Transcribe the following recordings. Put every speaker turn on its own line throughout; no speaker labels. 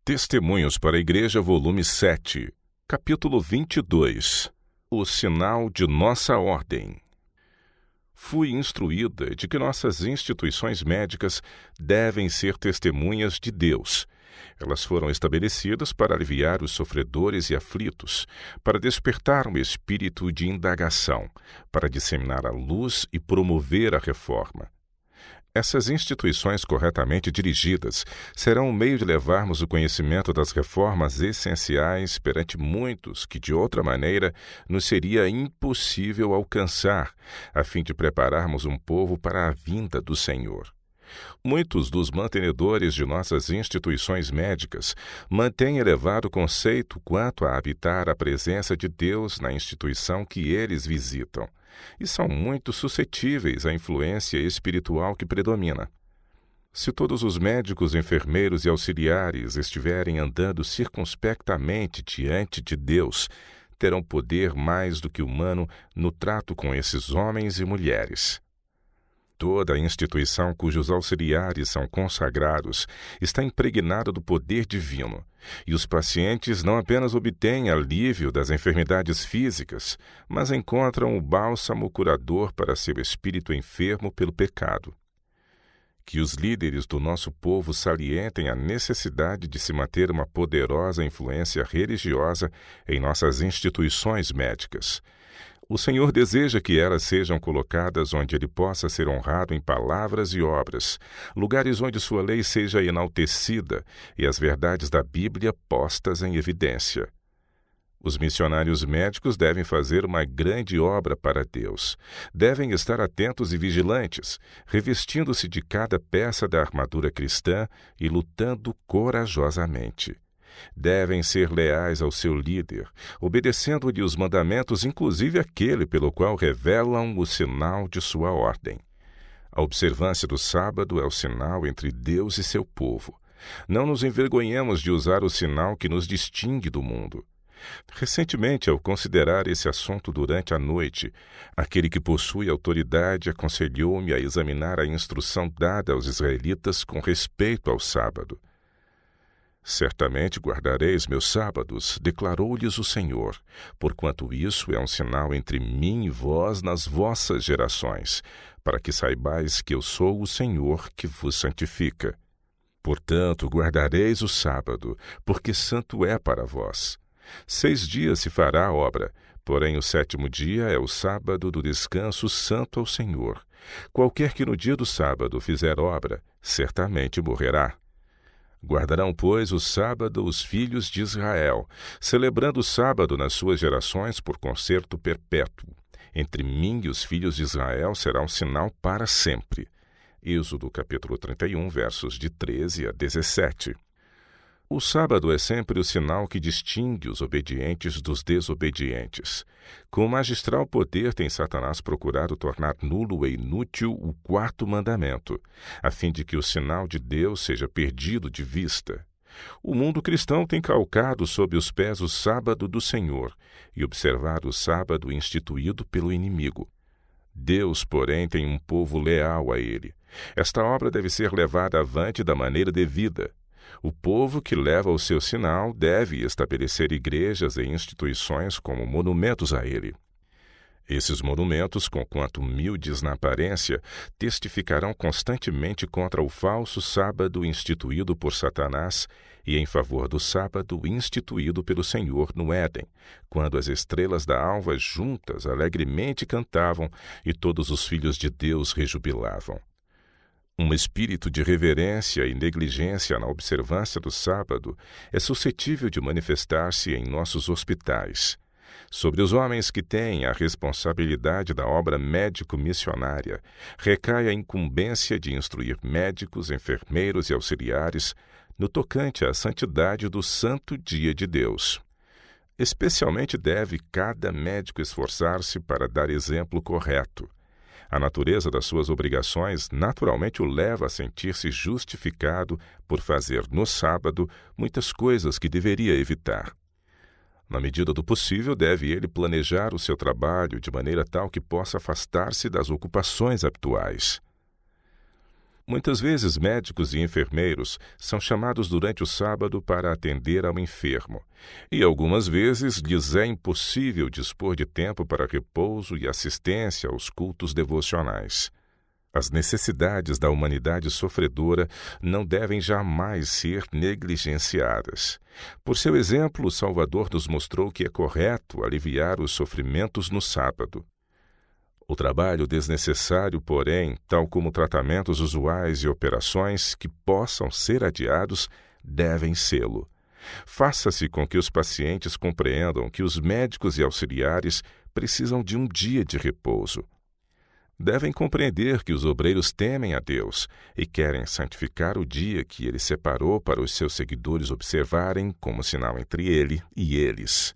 Testemunhos para a Igreja, volume 7, capítulo 22. O sinal de nossa ordem. Fui instruída de que nossas instituições médicas devem ser testemunhas de Deus. Elas foram estabelecidas para aliviar os sofredores e aflitos, para despertar um espírito de indagação, para disseminar a luz e promover a reforma. Essas instituições corretamente dirigidas serão um meio de levarmos o conhecimento das reformas essenciais perante muitos que, de outra maneira, nos seria impossível alcançar, a fim de prepararmos um povo para a vinda do Senhor. Muitos dos mantenedores de nossas instituições médicas mantêm elevado conceito quanto a habitar a presença de Deus na instituição que eles visitam, e são muito suscetíveis à influência espiritual que predomina. Se todos os médicos, enfermeiros e auxiliares estiverem andando circunspectamente diante de Deus, terão poder mais do que humano no trato com esses homens e mulheres. Toda a instituição cujos auxiliares são consagrados está impregnada do poder divino, e os pacientes não apenas obtêm alívio das enfermidades físicas, mas encontram o bálsamo curador para seu espírito enfermo pelo pecado. Que os líderes do nosso povo salientem a necessidade de se manter uma poderosa influência religiosa em nossas instituições médicas. O Senhor deseja que elas sejam colocadas onde Ele possa ser honrado em palavras e obras, lugares onde sua lei seja enaltecida e as verdades da Bíblia postas em evidência. Os missionários médicos devem fazer uma grande obra para Deus. Devem estar atentos e vigilantes, revestindo-se de cada peça da armadura cristã e lutando corajosamente. Devem ser leais ao seu líder, obedecendo-lhe os mandamentos, inclusive aquele pelo qual revelam o sinal de sua ordem. A observância do sábado é o sinal entre Deus e seu povo. Não nos envergonhemos de usar o sinal que nos distingue do mundo. Recentemente, ao considerar esse assunto durante a noite, aquele que possui autoridade aconselhou-me a examinar a instrução dada aos israelitas com respeito ao sábado. Certamente guardareis meus sábados, declarou-lhes o Senhor, porquanto isso é um sinal entre mim e vós nas vossas gerações, para que saibais que eu sou o Senhor que vos santifica. Portanto, guardareis o sábado, porque santo é para vós. 6 dias se fará a obra, porém o 7º dia é o sábado do descanso santo ao Senhor. Qualquer que no dia do sábado fizer obra, certamente morrerá. Guardarão, pois, o sábado os filhos de Israel, celebrando o sábado nas suas gerações por concerto perpétuo. Entre mim e os filhos de Israel será um sinal para sempre. Êxodo capítulo 31, versos de 13 a 17. O sábado é sempre o sinal que distingue os obedientes dos desobedientes. Com magistral poder tem Satanás procurado tornar nulo e inútil o 4º mandamento, a fim de que o sinal de Deus seja perdido de vista. O mundo cristão tem calcado sob os pés o sábado do Senhor e observado o sábado instituído pelo inimigo. Deus, porém, tem um povo leal a ele. Esta obra deve ser levada avante da maneira devida. O povo que leva o seu sinal deve estabelecer igrejas e instituições como monumentos a ele. Esses monumentos, conquanto humildes na aparência, testificarão constantemente contra o falso sábado instituído por Satanás e em favor do sábado instituído pelo Senhor no Éden, quando as estrelas da alva juntas alegremente cantavam e todos os filhos de Deus rejubilavam. Um espírito de reverência e negligência na observância do sábado é suscetível de manifestar-se em nossos hospitais. Sobre os homens que têm a responsabilidade da obra médico-missionária, recai a incumbência de instruir médicos, enfermeiros e auxiliares no tocante à santidade do santo dia de Deus. Especialmente deve cada médico esforçar-se para dar exemplo correto. A natureza das suas obrigações naturalmente o leva a sentir-se justificado por fazer no sábado muitas coisas que deveria evitar. Na medida do possível, deve ele planejar o seu trabalho de maneira tal que possa afastar-se das ocupações habituais. Muitas vezes, médicos e enfermeiros são chamados durante o sábado para atender ao enfermo, e algumas vezes lhes é impossível dispor de tempo para repouso e assistência aos cultos devocionais. As necessidades da humanidade sofredora não devem jamais ser negligenciadas. Por seu exemplo, o Salvador nos mostrou que é correto aliviar os sofrimentos no sábado. O trabalho desnecessário, porém, tal como tratamentos usuais e operações que possam ser adiados, devem sê-lo. Faça-se com que os pacientes compreendam que os médicos e auxiliares precisam de um dia de repouso. Devem compreender que os obreiros temem a Deus e querem santificar o dia que Ele separou para os seus seguidores observarem como sinal entre Ele e eles.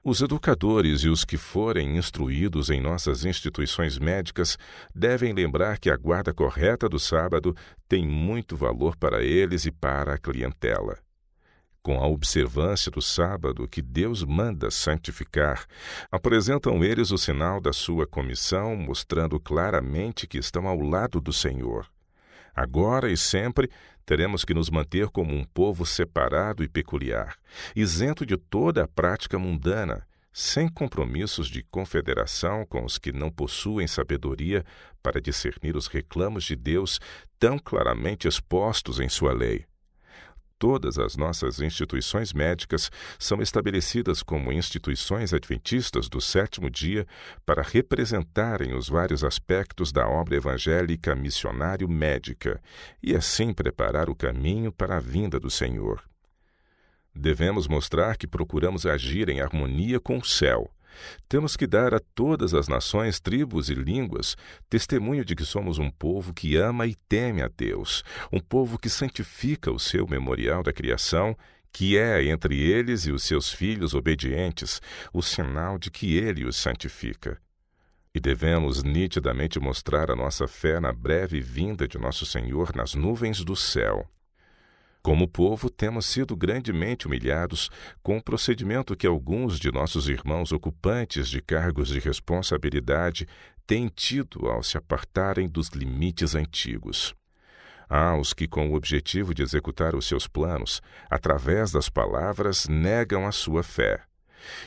Os educadores e os que forem instruídos em nossas instituições médicas devem lembrar que a guarda correta do sábado tem muito valor para eles e para a clientela. Com a observância do sábado que Deus manda santificar, apresentam eles o sinal da sua comissão, mostrando claramente que estão ao lado do Senhor. Agora e sempre teremos que nos manter como um povo separado e peculiar, isento de toda a prática mundana, sem compromissos de confederação com os que não possuem sabedoria para discernir os reclamos de Deus tão claramente expostos em sua lei. Todas as nossas instituições médicas são estabelecidas como instituições adventistas do sétimo dia para representarem os vários aspectos da obra evangélica missionário-médica e assim preparar o caminho para a vinda do Senhor. Devemos mostrar que procuramos agir em harmonia com o céu. Temos que dar a todas as nações, tribos e línguas testemunho de que somos um povo que ama e teme a Deus, um povo que santifica o seu memorial da criação, que é, entre eles e os seus filhos obedientes, o sinal de que Ele os santifica. E devemos nitidamente mostrar a nossa fé na breve vinda de nosso Senhor nas nuvens do céu. Como povo, temos sido grandemente humilhados com o procedimento que alguns de nossos irmãos ocupantes de cargos de responsabilidade têm tido ao se apartarem dos limites antigos. Há os que, com o objetivo de executar os seus planos, através das palavras, negam a sua fé.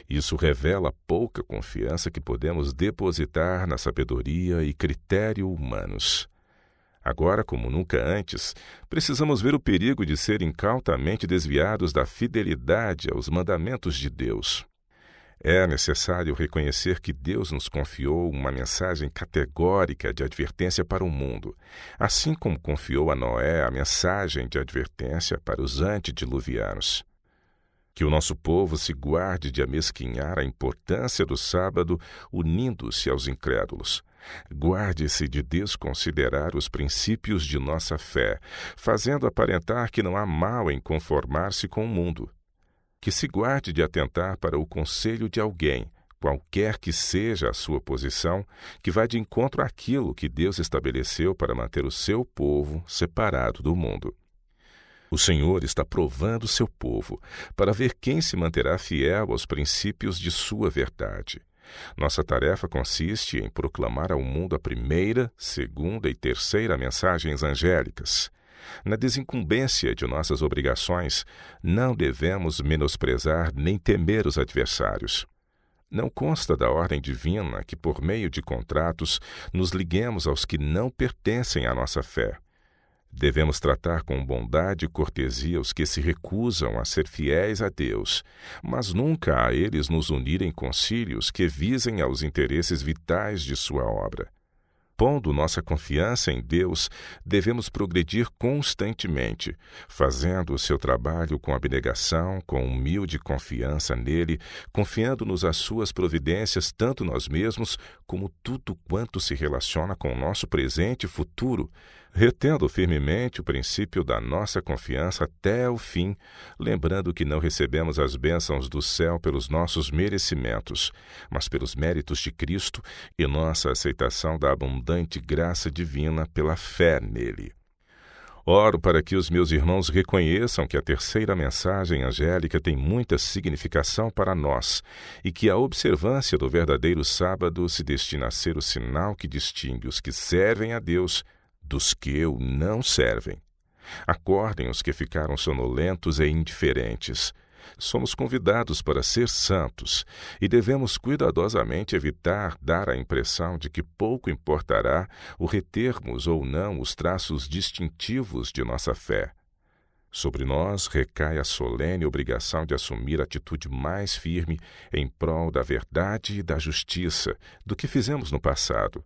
Isso revela a pouca confiança que podemos depositar na sabedoria e critério humanos. Agora, como nunca antes, precisamos ver o perigo de serem incautamente desviados da fidelidade aos mandamentos de Deus. É necessário reconhecer que Deus nos confiou uma mensagem categórica de advertência para o mundo, assim como confiou a Noé a mensagem de advertência para os antediluvianos. Que o nosso povo se guarde de amesquinhar a importância do sábado, unindo-se aos incrédulos. Guarde-se de desconsiderar os princípios de nossa fé, fazendo aparentar que não há mal em conformar-se com o mundo. Que se guarde de atentar para o conselho de alguém, qualquer que seja a sua posição, que vai de encontro àquilo que Deus estabeleceu para manter o seu povo separado do mundo. O Senhor está provando o seu povo para ver quem se manterá fiel aos princípios de sua verdade. Nossa tarefa consiste em proclamar ao mundo a primeira, segunda e terceira mensagens angélicas. Na desincumbência de nossas obrigações, não devemos menosprezar nem temer os adversários. Não consta da ordem divina que, por meio de contratos, nos liguemos aos que não pertencem à nossa fé. Devemos tratar com bondade e cortesia os que se recusam a ser fiéis a Deus, mas nunca a eles nos unir em concílios que visem aos interesses vitais de sua obra. Pondo nossa confiança em Deus, devemos progredir constantemente, fazendo o seu trabalho com abnegação, com humilde confiança nele, confiando-nos às suas providências, tanto nós mesmos como tudo quanto se relaciona com o nosso presente e futuro, retendo firmemente o princípio da nossa confiança até o fim, lembrando que não recebemos as bênçãos do céu pelos nossos merecimentos, mas pelos méritos de Cristo e nossa aceitação da abundante graça divina pela fé nele. Oro para que os meus irmãos reconheçam que a terceira mensagem angélica tem muita significação para nós e que a observância do verdadeiro sábado se destina a ser o sinal que distingue os que servem a Deus dos que o não servem. Acordem os que ficaram sonolentos e indiferentes. Somos convidados para ser santos e devemos cuidadosamente evitar dar a impressão de que pouco importará o retermos ou não os traços distintivos de nossa fé. Sobre nós recai a solene obrigação de assumir a atitude mais firme em prol da verdade e da justiça do que fizemos no passado.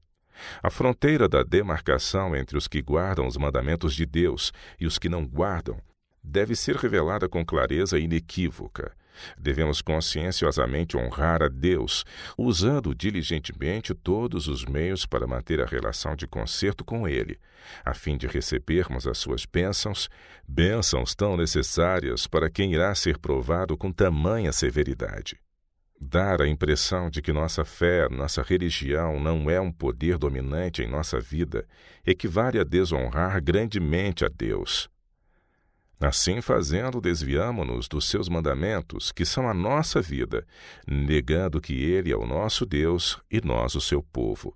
A fronteira da demarcação entre os que guardam os mandamentos de Deus e os que não guardam deve ser revelada com clareza inequívoca. Devemos conscienciosamente honrar a Deus, usando diligentemente todos os meios para manter a relação de concerto com Ele, a fim de recebermos as suas bênçãos tão necessárias para quem irá ser provado com tamanha severidade. Dar a impressão de que nossa fé, nossa religião não é um poder dominante em nossa vida, equivale a desonrar grandemente a Deus. Assim fazendo, desviamo-nos dos seus mandamentos, que são a nossa vida, negando que Ele é o nosso Deus e nós o seu povo.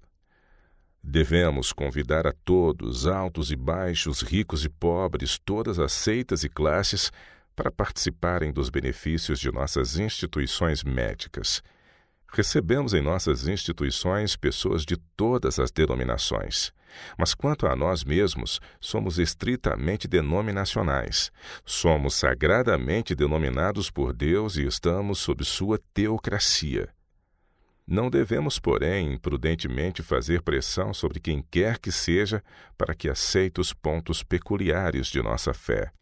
Devemos convidar a todos, altos e baixos, ricos e pobres, todas as seitas e classes, para participarem dos benefícios de nossas instituições médicas. Recebemos em nossas instituições pessoas de todas as denominações. Mas quanto a nós mesmos, somos estritamente denominacionais. Somos sagradamente denominados por Deus e estamos sob sua teocracia. Não devemos, porém, imprudentemente fazer pressão sobre quem quer que seja para que aceite os pontos peculiares de nossa fé.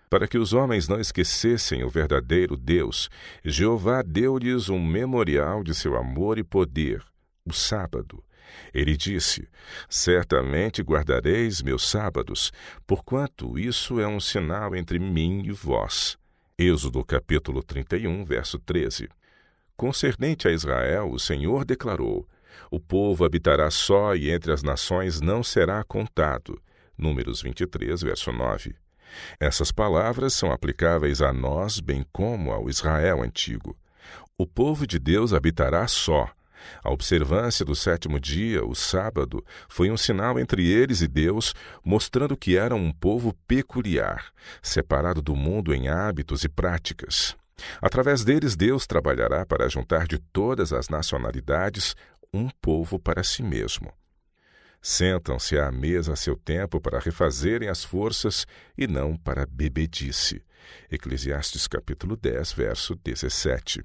Para que os homens não esquecessem o verdadeiro Deus, Jeová deu-lhes um memorial de seu amor e poder, o sábado. Ele disse: certamente guardareis meus sábados, porquanto isso é um sinal entre mim e vós. Êxodo capítulo 31, verso 13. Concernente a Israel, o Senhor declarou: o povo habitará só e entre as nações não será contado. Números 23, verso 9. Essas palavras são aplicáveis a nós, bem como ao Israel antigo. O povo de Deus habitará só. A observância do sétimo dia, o sábado, foi um sinal entre eles e Deus, mostrando que eram um povo peculiar, separado do mundo em hábitos e práticas. Através deles, Deus trabalhará para juntar de todas as nacionalidades um povo para si mesmo. Sentam-se à mesa a seu tempo para refazerem as forças e não para bebedice. Eclesiastes capítulo 10, verso 17.